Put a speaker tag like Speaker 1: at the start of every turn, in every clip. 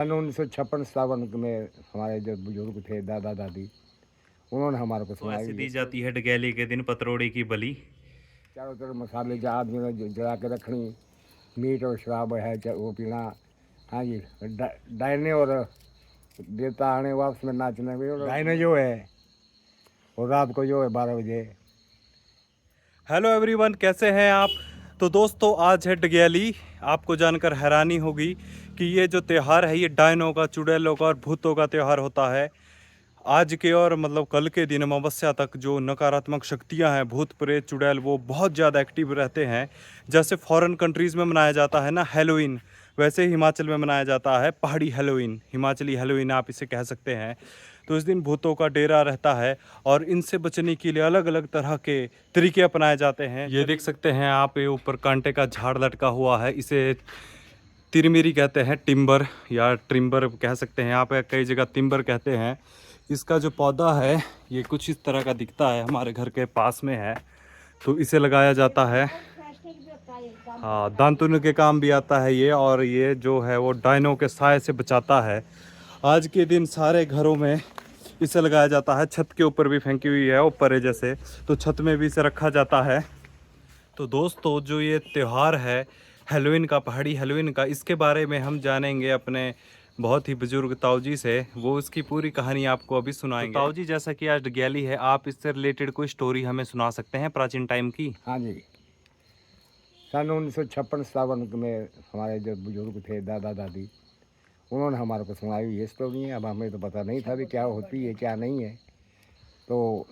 Speaker 1: सन 1956-57 में हमारे जो बुजुर्ग थे, दादा दादी, उन्होंने हमारे को
Speaker 2: तो
Speaker 1: सुनाई
Speaker 2: ऐसी
Speaker 1: हुई
Speaker 2: दी
Speaker 1: है।
Speaker 2: जाती है डगैली के दिन पतरोड़े की बलि।
Speaker 1: चारों तरफ मसाले जो आदमी ने जला के रखनी, मीट और शराब है वो पीना। हाँ जी, डायने और देवता आने वापस में नाचने भी। और डायने जो है वो रात को जो है 12 बजे।
Speaker 2: हेलो एवरीवन, कैसे हैं आप। तो दोस्तों, आज है डगैली। आपको जानकर हैरानी होगी कि ये जो त्यौहार है ये डायनों का, चुड़ैलों का और भूतों का त्यौहार होता है। आज के और मतलब कल के दिन अमावस्या तक जो नकारात्मक शक्तियां हैं, भूत प्रेत चुड़ैल, वो बहुत ज़्यादा एक्टिव रहते हैं। जैसे फॉरेन कंट्रीज़ में मनाया जाता है ना हैलोवीन, वैसे ही हिमाचल में मनाया जाता है पहाड़ी हैलोवीन, हिमाचली हैलोवीन आप इसे कह सकते हैं। तो इस दिन भूतों का डेरा रहता है और इनसे बचने के लिए अलग अलग तरह के तरीके अपनाए जाते हैं। ये देख सकते हैं आप, ये ऊपर कांटे का झाड़ लटका हुआ है, इसे तिरमिरी कहते हैं, टिम्बर या ट्रिम्बर कह सकते हैं, यहाँ पे कई जगह टिम्बर कहते हैं। इसका जो पौधा है ये कुछ इस तरह का दिखता है, हमारे घर के पास में है, तो इसे लगाया जाता है। हाँ, दांतुन के काम भी आता है ये, और ये जो है वो डायनों के साए से बचाता है। आज के दिन सारे घरों में इसे लगाया जाता है, छत के ऊपर भी फेंकी हुई है ऊपर है जैसे, तो छत में भी इसे रखा जाता है। तो दोस्तों, जो ये त्यौहार है हेलोवीन का, पहाड़ी हेलोवीन का, इसके बारे में हम जानेंगे अपने बहुत ही बुजुर्ग ताऊ जी से। वो इसकी पूरी कहानी आपको अभी सुनाएंगे। तो ताऊ जी, जैसा कि आज डगैली है, आप इससे रिलेटेड कोई स्टोरी हमें सुना सकते हैं प्राचीन टाइम की?
Speaker 1: हाँ जी, सन 1956-57 में हमारे जो बुजुर्ग थे, दादा दादी, उन्होंने हमारे को सुनाई हुई है स्टोरी है। अब हमें तो पता नहीं था भी क्या होती है क्या नहीं है। तो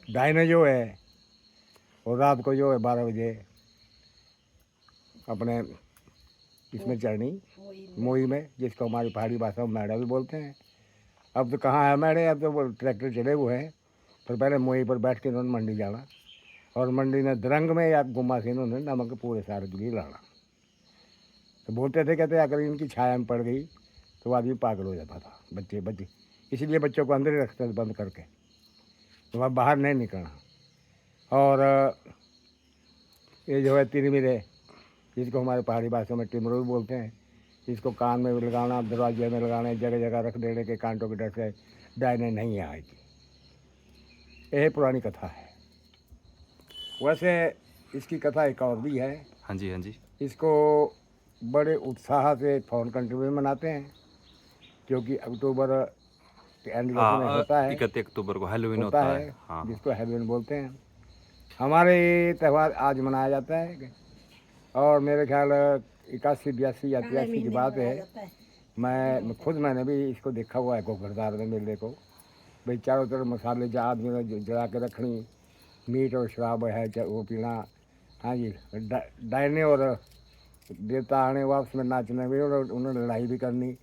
Speaker 1: डायने जो है वो रात को जो है 12 बजे अपने इसमें चढ़नी, मोई में, जिसको हमारी पहाड़ी भाषा में मैड़ा भी बोलते हैं। अब तो कहाँ है मैड़े, अब तो वो ट्रैक्टर चले हुए हैं। पर पहले मोई पर बैठ के इन्होंने मंडी जाना, और मंडी में दरंग में या गुम्मा से इन्होंने नमक पूरे सारे दिल्ली लाना। तो बोलते थे, कहते अगर इनकी छाया में पड़ गई तो आदमी पागल हो जाता था, बच्चे बच्चे। इसलिए बच्चों को अंदर ही रखते थे बंद करके, तो वह बाहर नहीं निकलना। और ये जो है तिरमिरे, जिसको हमारे पहाड़ी भाषा में टिमरू भी बोलते हैं, इसको कान में भी लगाना, दरवाजे में लगाना, जगह जगह रख देने के कांटों के डर से डायने नहीं आएगी। यह पुरानी कथा है। वैसे इसकी कथा एक और भी है।
Speaker 2: हाँ जी, हाँ जी।
Speaker 1: इसको बड़े उत्साह से फॉरेन कंट्री में मनाते हैं, क्योंकि अक्टूबर के एंड में
Speaker 2: हाँ,
Speaker 1: होता है,
Speaker 2: 31 अक्टूबर को हेलोवीन
Speaker 1: होता
Speaker 2: होता है।
Speaker 1: है,
Speaker 2: हाँ।
Speaker 1: जिसको हैलोवीन बोलते हैं। हमारे ये त्यौहार आज मनाया जाता है, और मेरे ख्याल 81, 82 या 83 की बात है। मैंने भी इसको देखा हुआ है घोघरदार में मेले को। भाई चारों तरफ मसाले जो आदमी ने जला के रखनी, मीट और शराब है वो पीना। हाँ जी, डायने और देवता आने वापस में नाचने भी, और उन्होंने लड़ाई भी करनी।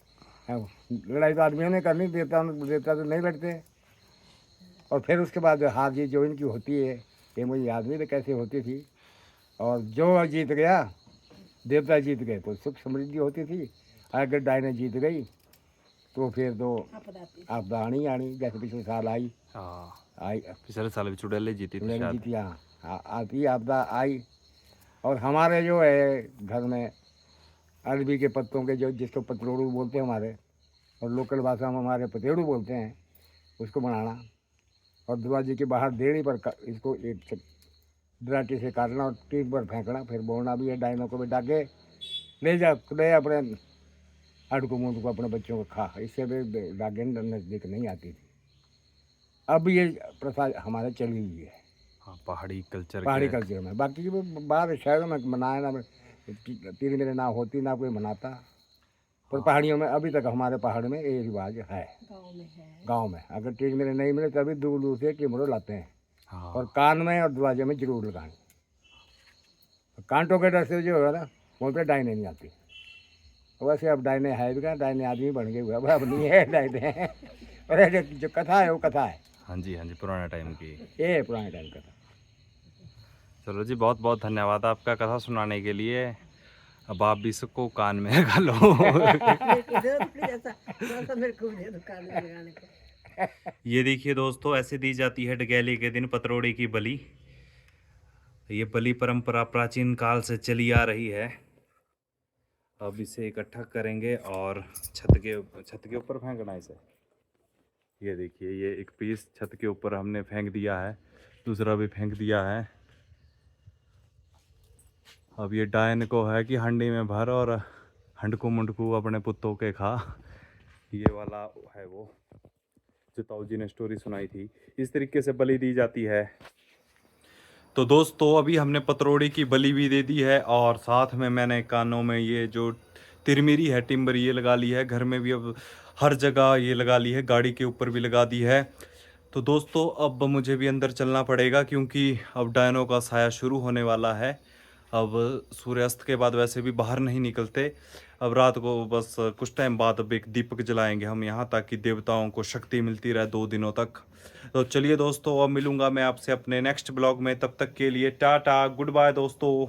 Speaker 1: हाँ, लड़ाई तो आदमियों ने करनी, देवता देवता तो नहीं लड़ते। और फिर उसके बाद हार जीत जो इनकी होती है, ये मुझे याद नहीं कैसे होती थी। और जो जीत गया, देवता जीत गए तो सुख समृद्धि होती थी। अगर डायने जीत गई तो फिर तो आपदा आनी आनी, जैसे पिछले साल आई।
Speaker 2: हाँ,
Speaker 1: आई
Speaker 2: पिछले साल भी चुड़ैल जीती थी
Speaker 1: चुड़ैल
Speaker 2: शायद।
Speaker 1: जीती, हाँ आती आपदा आई। और हमारे जो है घर में अरबी के पत्तों के, जो जिसको पतरोड़ू बोलते हैं हमारे, और लोकल भाषा में हमारे पतेड़ू बोलते हैं, उसको बनाना। और दरवाजे के बाहर देड़ी पर इसको एक दराटी से काटना और टीप पर फेंकना, फिर बोलना भी है डायनों को, बेटा के ले जा, ले अपने अड़कू मुंड को, अपने बच्चों को खा। इससे भी डागें नज़दीक नहीं आती थी। अब ये प्रथा हमारे चली हुई है।
Speaker 2: हाँ, पहाड़ी कल्चर
Speaker 1: पहाड़ी
Speaker 2: के।
Speaker 1: कल्चर में, बाकी वो बाहर शहरों में मनाए ना, तीन मेरे ना होती ना कोई मनाता। पर पहाड़ियों में अभी तक, हमारे पहाड़ में ये रिवाज है। गांव में अगर तीन मेरे नहीं मिले तभी दूर दूर से टिमरो लाते हैं,
Speaker 2: हाँ।
Speaker 1: और कान में और दरवाजे में जरूर लगानी। कांटों के डर से जो है ना, बोलते डायने नहीं आती। वैसे अब डायने है भी क्या, डायने आदमी बन गए हुए, अब नहीं है डायने। और जो कथा है वो कथा है।
Speaker 2: हाँ जी, हाँ जी, पुराने टाइम की।
Speaker 1: ये है पुराने टाइम कथा।
Speaker 2: चलो जी, बहुत बहुत धन्यवाद आपका कथा सुनाने के लिए। अब आप भी इसको कान में लगा लो। ये देखिए दोस्तों, ऐसे दी जाती है डगैली के दिन पतरोड़े की बलि। ये बलि परंपरा प्राचीन काल से चली आ रही है। अब इसे इकट्ठा करेंगे और छत के ऊपर फेंकना है इसे। ये देखिए, ये एक पीस छत के ऊपर हमने फेंक दिया है, दूसरा भी फेंक दिया है। अब ये डायन को है कि हंडी में भर और हंडकू मुंडकू अपने पुत्तों के खा। ये वाला है वो जो ताऊ जी ने स्टोरी सुनाई थी, इस तरीके से बलि दी जाती है। तो दोस्तों अभी हमने पतरोड़ी की बलि भी दे दी है और साथ में मैंने कानों में ये जो तिरमिरी है, टिम्बर, ये लगा ली है। घर में भी अब हर जगह ये लगा ली है, गाड़ी के ऊपर भी लगा दी है। तो दोस्तों अब मुझे भी अंदर चलना पड़ेगा क्योंकि अब डायनों का साया शुरू होने वाला है। अब सूर्यास्त के बाद वैसे भी बाहर नहीं निकलते। अब रात को बस कुछ टाइम बाद अब एक दीपक जलाएंगे हम यहाँ, ताकि देवताओं को शक्ति मिलती रहे 2 दिनों तक। तो चलिए दोस्तों, अब मिलूंगा मैं आपसे अपने नेक्स्ट ब्लॉग में। तब तक के लिए टाटा, गुड बाय दोस्तों।